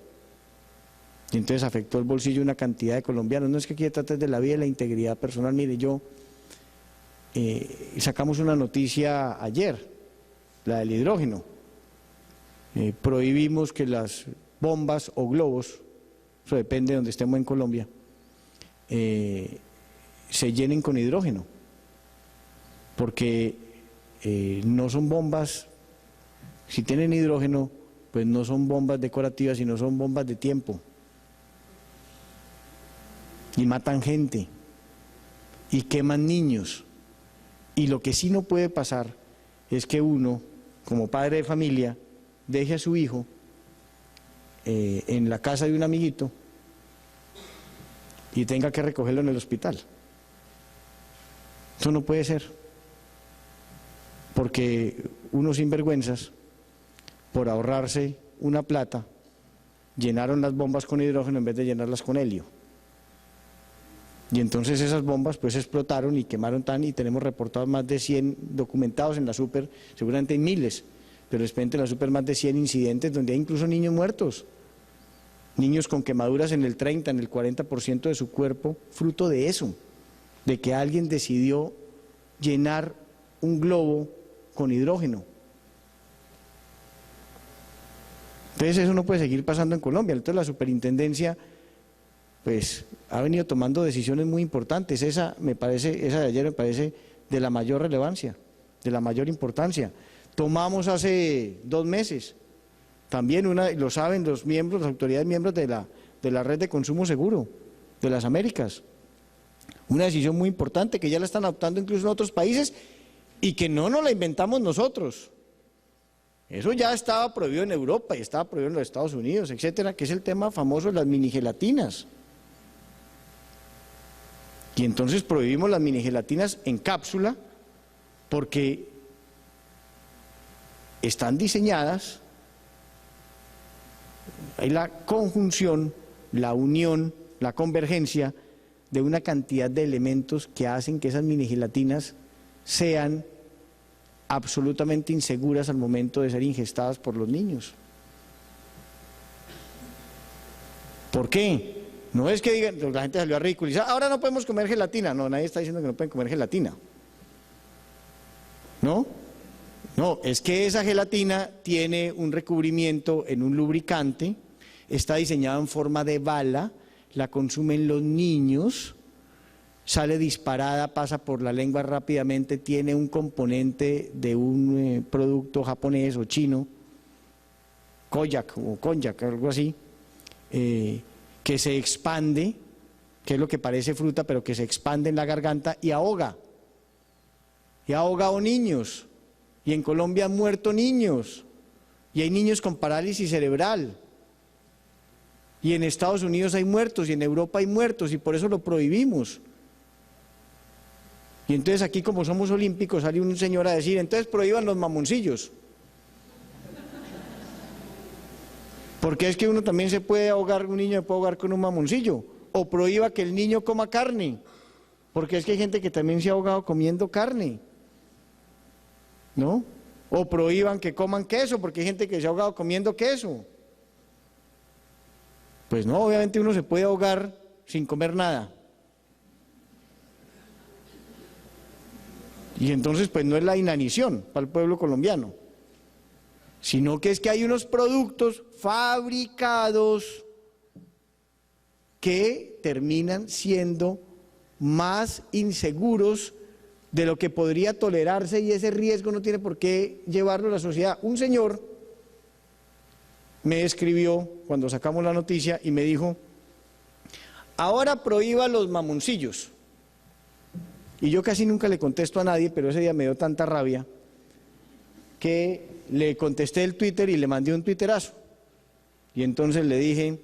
Y entonces afectó el bolsillo de una cantidad de colombianos. No es que aquí se trate de la vida y la integridad personal. Mire, sacamos una noticia ayer, la del hidrógeno. Prohibimos que las bombas o globos, eso depende de donde estemos en Colombia, se llenen con hidrógeno, porque no son bombas, si tienen hidrógeno, pues no son bombas decorativas, sino son bombas de tiempo. Y matan gente, y queman niños. Y lo que sí no puede pasar es que uno, como padre de familia, deje a su hijo en la casa de un amiguito y tenga que recogerlo en el hospital. Eso no puede ser, porque unos sinvergüenzas, por ahorrarse una plata, llenaron las bombas con hidrógeno en vez de llenarlas con helio. Y entonces esas bombas pues explotaron y quemaron y tenemos reportados más de 100 documentados en la super, seguramente hay miles, pero de repente en la super más de 100 incidentes donde hay incluso niños muertos, niños con quemaduras en el 30, en el 40% de su cuerpo, fruto de eso, de que alguien decidió llenar un globo con hidrógeno. Entonces eso no puede seguir pasando en Colombia. Entonces la superintendencia pues ha venido tomando decisiones muy importantes. Esa de ayer me parece de la mayor relevancia, de la mayor importancia. Tomamos hace 2 meses, también lo saben los miembros, las autoridades miembros de la red de consumo seguro de las Américas, una decisión muy importante que ya la están adoptando incluso en otros países y que no nos la inventamos nosotros. Eso ya estaba prohibido en Europa y estaba prohibido en los Estados Unidos, etcétera, que es el tema famoso de las minigelatinas. Y entonces prohibimos las minigelatinas en cápsula porque están diseñadas, hay la conjunción la unión, la convergencia de una cantidad de elementos que hacen que esas minigelatinas sean absolutamente inseguras al momento de ser ingestadas por los niños. ¿Por qué? No es que digan, la gente salió a ridiculizar, ahora no podemos comer gelatina. No, nadie está diciendo que no pueden comer gelatina. ¿No? No, es que esa gelatina tiene un recubrimiento en un lubricante, está diseñada en forma de bala, la consumen los niños, sale disparada, pasa por la lengua rápidamente, tiene un componente de un producto japonés o chino, koyak o konjac, algo así, que se expande, que es lo que parece fruta, pero que se expande en la garganta y ahoga a niños. Y en Colombia han muerto niños, y hay niños con parálisis cerebral, y en Estados Unidos hay muertos, y en Europa hay muertos, y por eso lo prohibimos. Y entonces aquí, como somos olímpicos, sale un señor a decir, entonces prohíban los mamoncillos. Porque es que uno también se puede ahogar, un niño se puede ahogar con un mamoncillo, o prohíba que el niño coma carne, porque es que hay gente que también se ha ahogado comiendo carne, ¿no? O prohíban que coman queso, porque hay gente que se ha ahogado comiendo queso. Pues no, obviamente uno se puede ahogar sin comer nada. Y entonces pues no es la inanición para el pueblo colombiano, sino que es que hay unos productos fabricados que terminan siendo más inseguros de lo que podría tolerarse, y ese riesgo no tiene por qué llevarlo a la sociedad. Un señor me escribió cuando sacamos la noticia y me dijo, ahora prohíba los mamoncillos. Y yo casi nunca le contesto a nadie, pero ese día me dio tanta rabia que le contesté el Twitter y le mandé un twitterazo. Y entonces le dije,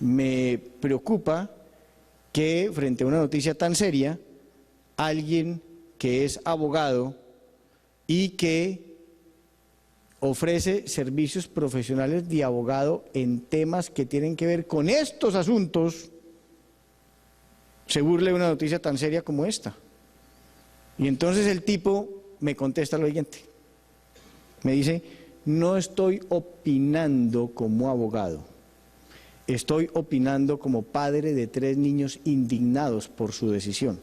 me preocupa que frente a una noticia tan seria, alguien que es abogado y que ofrece servicios profesionales de abogado en temas que tienen que ver con estos asuntos, se burle de una noticia tan seria como esta. Y entonces el tipo me contesta lo siguiente, me dice, no estoy opinando como abogado, estoy opinando como padre de 3 niños indignados por su decisión.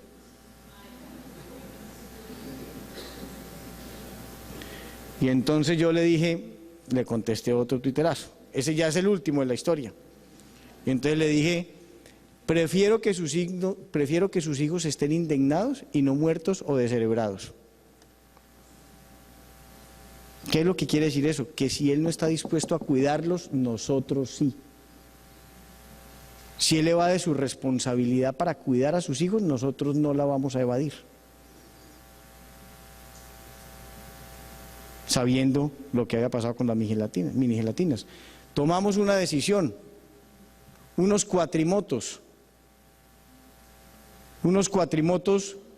Y entonces yo le dije, le contesté otro twitterazo, ese ya es el último de la historia. Y entonces le dije, prefiero que sus hijos estén indignados y no muertos o descerebrados. ¿Qué es lo que quiere decir eso? Que si él no está dispuesto a cuidarlos, nosotros sí. Si él evade su responsabilidad para cuidar a sus hijos, nosotros no la vamos a evadir. Sabiendo lo que había pasado con las minigelatinas. Tomamos una decisión, unos cuatrimotos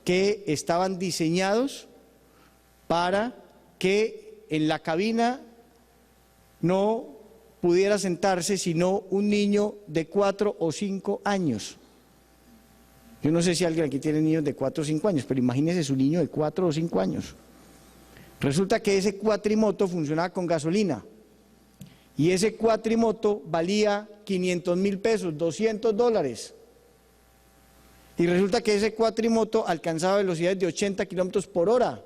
que estaban diseñados para que en la cabina no pudiera sentarse sino un niño de 4 o 5 años. Yo no sé si alguien aquí tiene niños de 4 o 5 años, pero imagínese su niño de 4 o 5 años. Resulta que ese cuatrimoto funcionaba con gasolina y ese cuatrimoto valía 500.000 pesos, $200. Y resulta que ese cuatrimoto alcanzaba velocidades de 80 kilómetros por hora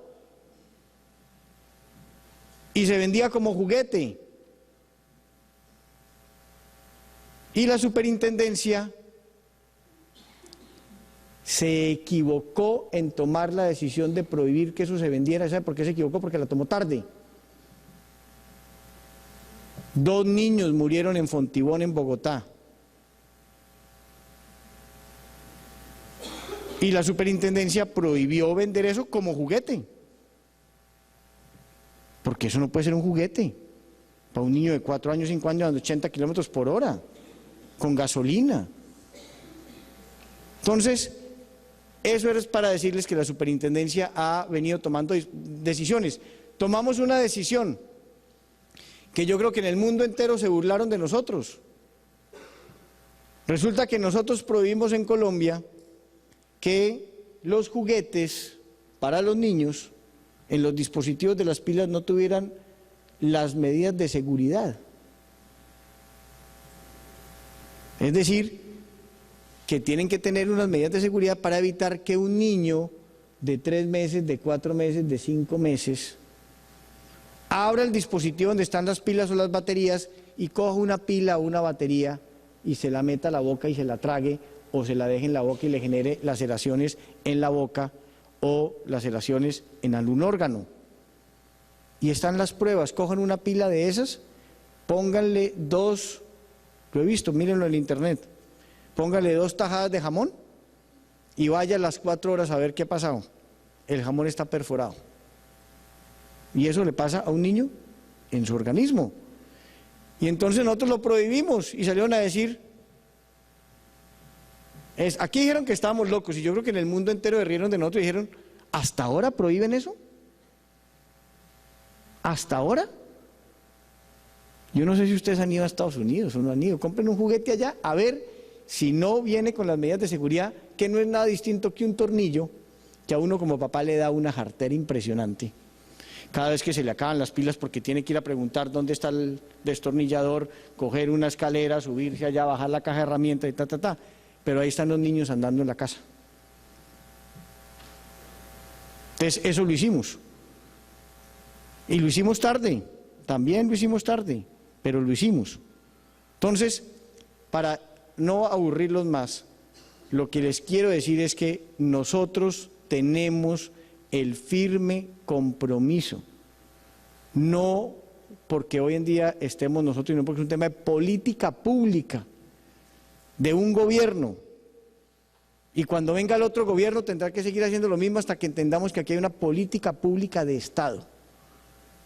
y se vendía como juguete. Y la superintendencia se equivocó en tomar la decisión de prohibir que eso se vendiera. ¿Sabe por qué se equivocó? Porque la tomó tarde. 2 niños murieron en Fontibón, en Bogotá. Y la superintendencia prohibió vender eso como juguete. Porque eso no puede ser un juguete. Para un niño de 4 años, 5 años, dando 80 kilómetros por hora, con gasolina. Entonces, eso es para decirles que la superintendencia ha venido tomando decisiones. Tomamos una decisión, que yo creo que en el mundo entero se burlaron de nosotros. Resulta que nosotros prohibimos en Colombia que los juguetes para los niños en los dispositivos de las pilas no tuvieran las medidas de seguridad. Es decir, que tienen que tener unas medidas de seguridad para evitar que un niño de 3 meses, de 4 meses, de 5 meses, abra el dispositivo donde están las pilas o las baterías y coja una pila o una batería y se la meta a la boca y se la trague, o se la deje en la boca y le genere laceraciones en la boca o laceraciones en algún órgano. Y están las pruebas, cojan una pila de esas, pónganle 2, lo he visto, mírenlo en el internet, pónganle 2 tajadas de jamón y vaya a las 4 horas a ver qué ha pasado. El jamón está perforado. Y eso le pasa a un niño en su organismo. Y entonces nosotros lo prohibimos y salieron a decir, aquí dijeron que estábamos locos, y yo creo que en el mundo entero se rieron de nosotros y dijeron, ¿hasta ahora prohíben eso? ¿Hasta ahora? Yo no sé si ustedes han ido a Estados Unidos o no han ido, compren un juguete allá a ver si no viene con las medidas de seguridad, que no es nada distinto que un tornillo que a uno como papá le da una jartera impresionante. Cada vez que se le acaban las pilas porque tiene que ir a preguntar dónde está el destornillador, coger una escalera, subirse allá, bajar la caja de herramientas y ta. Pero ahí están los niños andando en la casa. Entonces, eso lo hicimos. Y lo hicimos tarde, también lo hicimos tarde, pero lo hicimos. Entonces, para no aburrirlos más, lo que les quiero decir es que nosotros tenemos el firme compromiso, no porque hoy en día estemos nosotros, sino porque es un tema de política pública, de un gobierno, y cuando venga el otro gobierno tendrá que seguir haciendo lo mismo hasta que entendamos que aquí hay una política pública de Estado,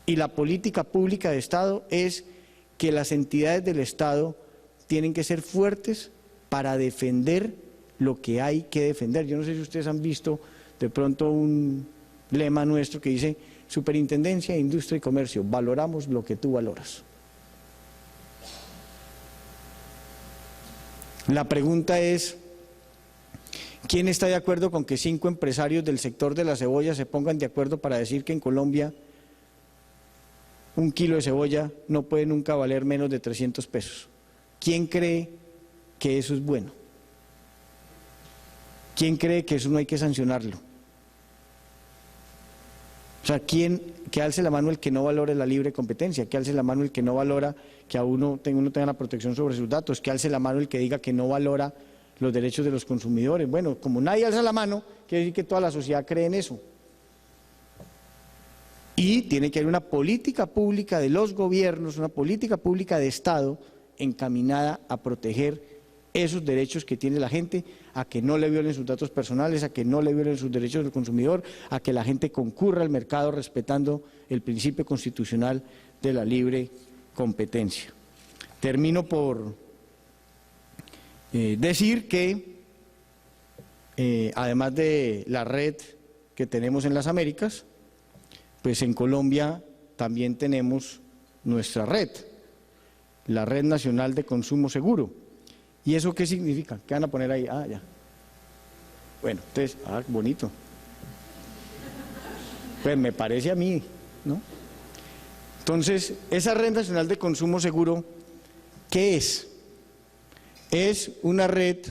y la política pública de Estado es que las entidades del Estado tienen que ser fuertes para defender lo que hay que defender. Yo no sé si ustedes han visto de pronto un lema nuestro que dice: Superintendencia, Industria y Comercio, valoramos lo que tú valoras. La pregunta es, ¿quién está de acuerdo con que 5 empresarios del sector de la cebolla se pongan de acuerdo para decir que en Colombia 1 kilo de cebolla no puede nunca valer menos de 300 pesos? ¿Quién cree que eso es bueno? ¿Quién cree que eso no hay que sancionarlo? O sea, que alce la mano el que no valore la libre competencia, que alce la mano el que no valora que a uno tenga la protección sobre sus datos, que alce la mano el que diga que no valora los derechos de los consumidores. Bueno, como nadie alza la mano, quiere decir que toda la sociedad cree en eso. Y tiene que haber una política pública de los gobiernos, una política pública de Estado encaminada a proteger esos derechos que tiene la gente, a que no le violen sus datos personales, a que no le violen sus derechos del consumidor, a que la gente concurra al mercado respetando el principio constitucional de la libre competencia. Termino por decir que, además de la red que tenemos en las Américas, pues en Colombia también tenemos nuestra red, la Red Nacional de Consumo Seguro. ¿Y eso qué significa? ¿Qué van a poner ahí? Ah, ya. Bueno, entonces, bonito. Pues me parece a mí, ¿no? Entonces, esa Red Nacional de Consumo Seguro, ¿qué es? Es una red,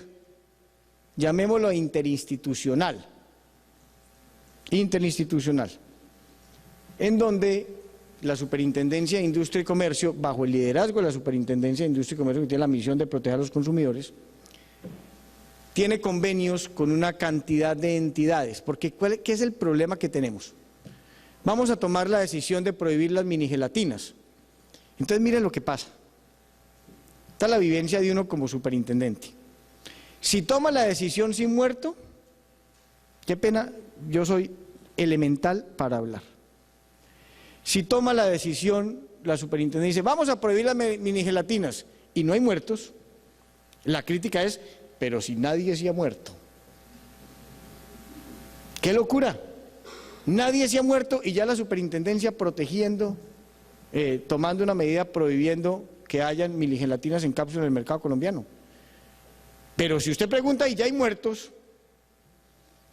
llamémoslo interinstitucional, en donde la Superintendencia de Industria y Comercio, bajo el liderazgo de la Superintendencia de Industria y Comercio, que tiene la misión de proteger a los consumidores, tiene convenios con una cantidad de entidades, porque ¿qué es el problema que tenemos? Vamos a tomar la decisión de prohibir las minigelatinas. Entonces miren lo que pasa. Está la vivencia de uno como superintendente. Si toma la decisión sin muerto, qué pena, yo soy elemental para hablar. Si toma la decisión, la superintendencia dice, vamos a prohibir las minigelatinas, y no hay muertos, la crítica es, pero si nadie se ha muerto. ¡Qué locura! Nadie se ha muerto y ya la superintendencia protegiendo tomando una medida prohibiendo que hayan miligelatinas en cápsula en el mercado colombiano. Pero si usted pregunta y ya hay muertos,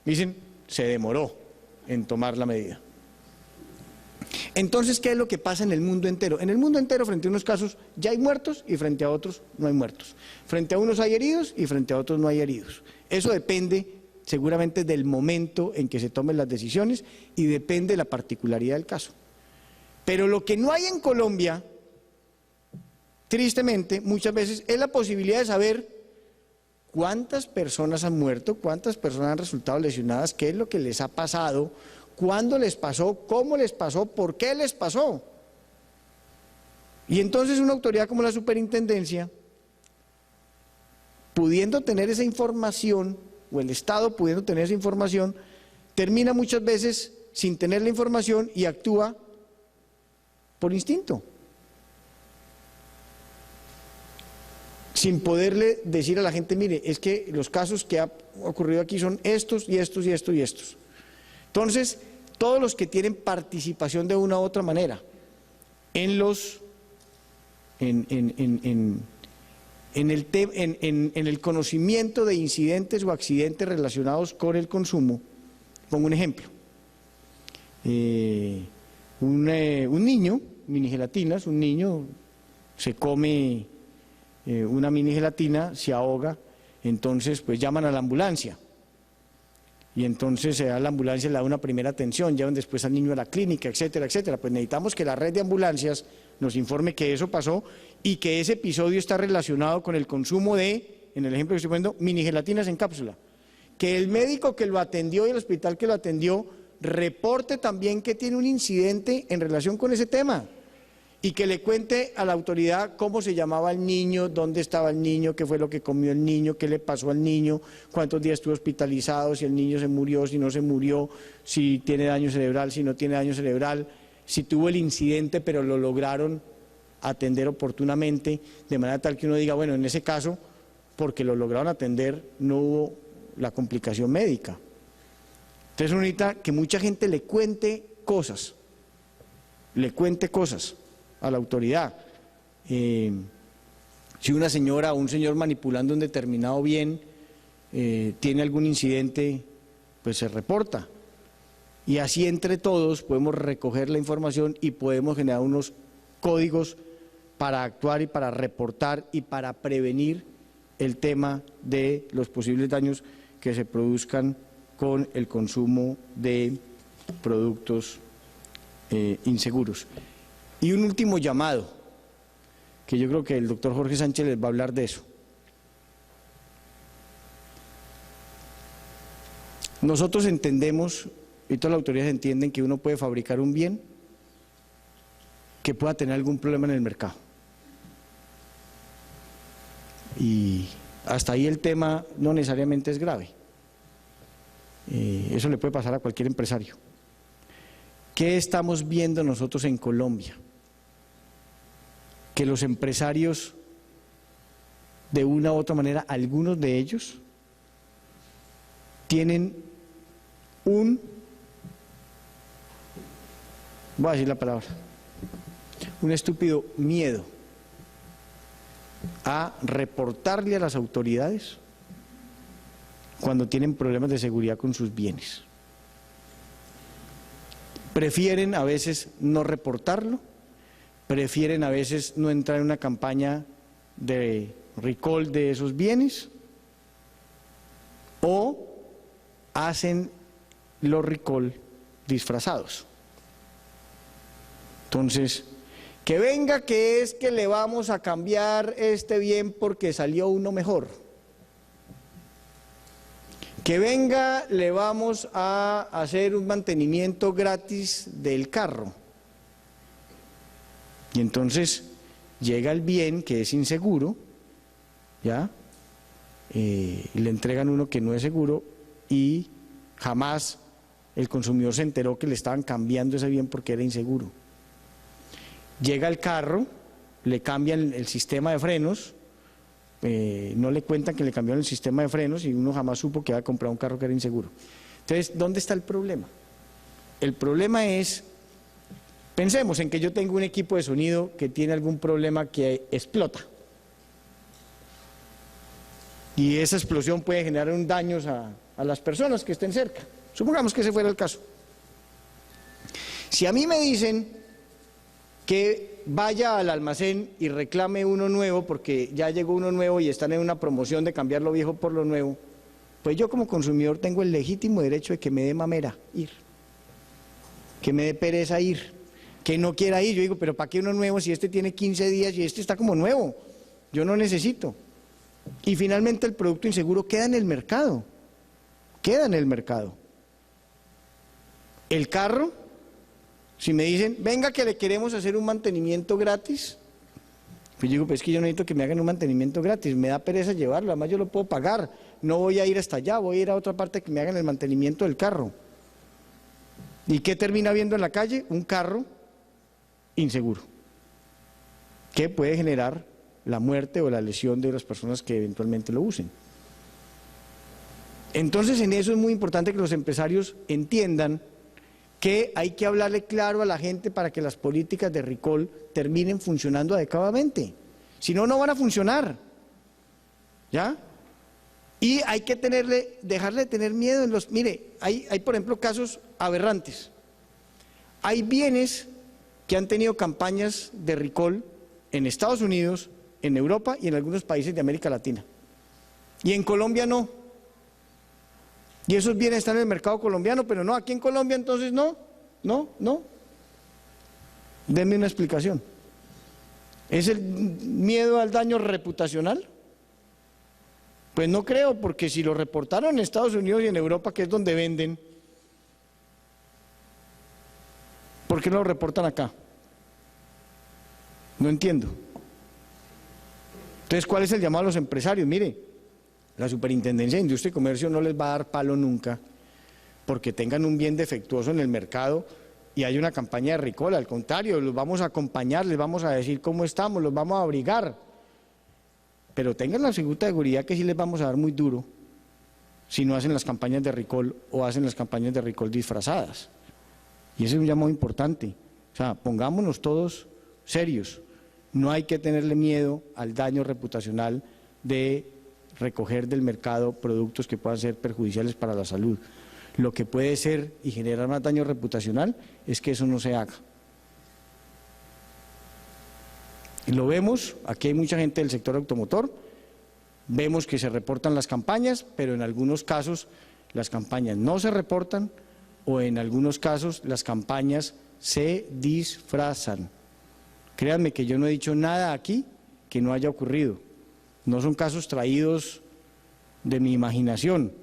dicen, se demoró en tomar la medida. Entonces, ¿qué es lo que pasa en el mundo entero? En el mundo entero, frente a unos casos, ya hay muertos y frente a otros no hay muertos. Frente a unos hay heridos y frente a otros no hay heridos. Eso depende seguramente del momento en que se tomen las decisiones y depende de la particularidad del caso. Pero lo que no hay en Colombia, tristemente, muchas veces es la posibilidad de saber cuántas personas han muerto, cuántas personas han resultado lesionadas, qué es lo que les ha pasado, cuándo les pasó, cómo les pasó, por qué les pasó. Y entonces una autoridad como la superintendencia, pudiendo tener esa información, o el Estado pudiendo tener esa información, termina muchas veces sin tener la información y actúa por instinto, sin poderle decir a la gente, mire, es que los casos que ha ocurrido aquí son estos y estos y estos y estos. Entonces, todos los que tienen participación de una u otra manera en el conocimiento de incidentes o accidentes relacionados con el consumo, pongo un ejemplo. Un niño, minigelatinas, un niño se come una minigelatina, se ahoga, entonces pues llaman a la ambulancia. Y entonces a la ambulancia le da una primera atención, llevan después al niño a la clínica, etcétera, etcétera. Pues necesitamos que la red de ambulancias nos informe que eso pasó y que ese episodio está relacionado con el consumo de, en el ejemplo que estoy poniendo, minigelatinas en cápsula. Que el médico que lo atendió y el hospital que lo atendió reporte también que tiene un incidente en relación con ese tema y que le cuente a la autoridad cómo se llamaba el niño, dónde estaba el niño, qué fue lo que comió el niño, qué le pasó al niño, cuántos días estuvo hospitalizado, si el niño se murió, si no se murió, si tiene daño cerebral, si no tiene daño cerebral, si tuvo el incidente pero lo lograron atender oportunamente, de manera tal que uno diga, bueno, en ese caso, porque lo lograron atender, no hubo la complicación médica. Entonces uno necesita que mucha gente le cuente cosas a la autoridad. Si una señora o un señor manipulando un determinado bien tiene algún incidente, pues se reporta. Y así entre todos podemos recoger la información y podemos generar unos códigos para actuar y para reportar y para prevenir el tema de los posibles daños que se produzcan con el consumo de productos inseguros. Y un último llamado, que yo creo que el doctor Jorge Sánchez les va a hablar de eso. Nosotros entendemos, y todas las autoridades entienden, que uno puede fabricar un bien que pueda tener algún problema en el mercado. Y hasta ahí el tema no necesariamente es grave. Eso le puede pasar a cualquier empresario. ¿Qué estamos viendo nosotros en Colombia? Que los empresarios, de una u otra manera, algunos de ellos, tienen voy a decir la palabra, un estúpido miedo a reportarle a las autoridades cuando tienen problemas de seguridad con sus bienes. Prefieren a veces no reportarlo, prefieren a veces no entrar en una campaña de recall de esos bienes o hacen los recall disfrazados. Entonces, que venga que es que le vamos a cambiar este bien porque salió uno mejor. Que venga, le vamos a hacer un mantenimiento gratis del carro. Y entonces llega el bien que es inseguro, ¿ya? Y le entregan uno que no es seguro y jamás el consumidor se enteró que le estaban cambiando ese bien porque era inseguro. Llega el carro, le cambian el sistema de frenos, no le cuentan que le cambiaron el sistema de frenos y uno jamás supo que había comprado un carro que era inseguro. Entonces, ¿dónde está el problema? El problema es Pensemos en que yo tengo un equipo de sonido que tiene algún problema que explota. Y esa explosión puede generar un daño a las personas que estén cerca. Supongamos que ese fuera el caso. Si a mí me dicen que vaya al almacén y reclame uno nuevo porque ya llegó uno nuevo y están en una promoción de cambiar lo viejo por lo nuevo, pues yo como consumidor tengo el legítimo derecho de que me dé mamera ir, que me dé pereza ir, que no quiera ir. Yo digo, pero ¿para qué uno nuevo si este tiene 15 días y este está como nuevo? Yo no necesito. Y finalmente el producto inseguro queda en el mercado, queda en el mercado. El carro, si me dicen, venga que le queremos hacer un mantenimiento gratis, pues yo digo, pues es que yo necesito que me hagan un mantenimiento gratis, me da pereza llevarlo, además yo lo puedo pagar, no voy a ir hasta allá, voy a ir a otra parte que me hagan el mantenimiento del carro. ¿Y qué termina viendo en la calle? Un carro inseguro, que puede generar la muerte o la lesión de las personas que eventualmente lo usen. Entonces en eso es muy importante que los empresarios entiendan que hay que hablarle claro a la gente para que las políticas de recall terminen funcionando adecuadamente. Si no, no van a funcionar. ¿Ya? Y hay que dejarle de tener miedo en los... Mire, hay por ejemplo casos aberrantes. Hay bienes que han tenido campañas de recall en Estados Unidos, en Europa y en algunos países de América Latina. Y en Colombia no. Y esos bienes están en el mercado colombiano, pero no, aquí en Colombia entonces no. Denme una explicación. ¿Es el miedo al daño reputacional? Pues no creo, porque si lo reportaron en Estados Unidos y en Europa, que es donde venden, ¿por qué no lo reportan acá? No entiendo. Entonces, ¿cuál es el llamado a los empresarios? Mire, la Superintendencia de Industria y Comercio no les va a dar palo nunca porque tengan un bien defectuoso en el mercado y hay una campaña de recall. Al contrario, los vamos a acompañar, les vamos a decir cómo estamos, los vamos a abrigar. Pero tengan la absoluta seguridad que sí les vamos a dar muy duro si no hacen las campañas de recall o hacen las campañas de recall disfrazadas. Y ese es un llamado importante. O sea, pongámonos todos serios. No hay que tenerle miedo al daño reputacional de recoger del mercado productos que puedan ser perjudiciales para la salud. Lo que puede ser y generar más daño reputacional es que eso no se haga. Y lo vemos, aquí hay mucha gente del sector automotor, vemos que se reportan las campañas, pero en algunos casos las campañas no se reportan o en algunos casos las campañas se disfrazan. Créanme que yo no he dicho nada aquí que no haya ocurrido. No son casos traídos de mi imaginación,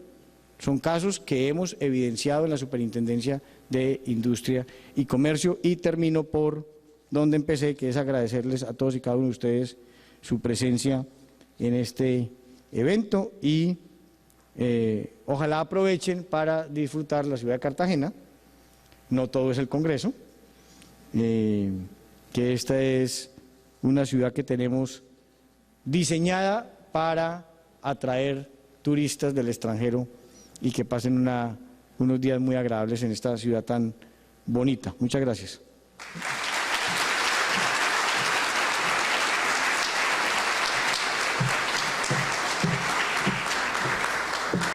son casos que hemos evidenciado en la Superintendencia de Industria y Comercio. Y termino por donde empecé, que es agradecerles a todos y cada uno de ustedes su presencia en este evento y ojalá aprovechen para disfrutar la ciudad de Cartagena. No todo es el Congreso, que esta es una ciudad que tenemos diseñada para atraer turistas del extranjero y que pasen unos días muy agradables en esta ciudad tan bonita. Muchas gracias.